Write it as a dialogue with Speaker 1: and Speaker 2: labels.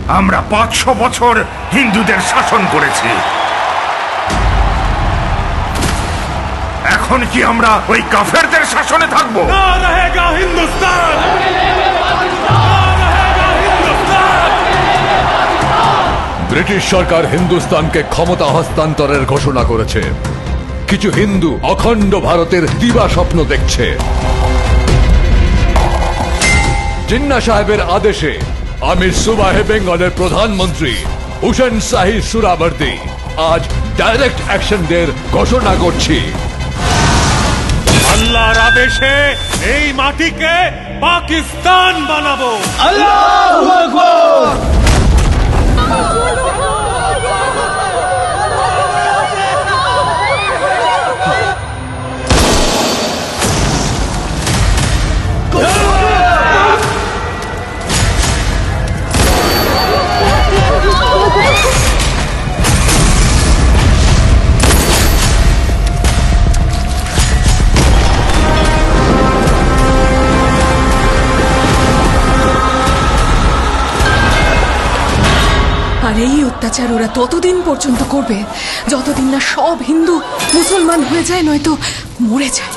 Speaker 1: আমরা 500 বছর হিন্দুদের শাসন করেছি। এখন কি আমরা ওই কাফেরদের শাসনে থাকবো?
Speaker 2: না রহেগা হিন্দুস্তান,
Speaker 3: ব্রিটিশ সরকার হিন্দুস্তানকে ক্ষমতা হস্তান্তরের ঘোষণা করেছে। কিছু হিন্দু অখণ্ড ভারতের দিবা স্বপ্ন দেখছে। জিন্না সাহেবের আদেশে আমি সুবাহে বেঙ্গলের প্রধানমন্ত্রী হুসেন শাহী সুরাবর্দী আজ ডাইরেক্ট অ্যাকশন ডের ঘোষণা করছি।
Speaker 2: আল্লাহর আদেশে এই মাটিকে পাকিস্তান বানাবো।
Speaker 4: আর এই অত্যাচার ওরা ততদিন পর্যন্ত করবে যতদিন না সব হিন্দু মুসলমান হয়ে যায়, নয়তো মরে যায়।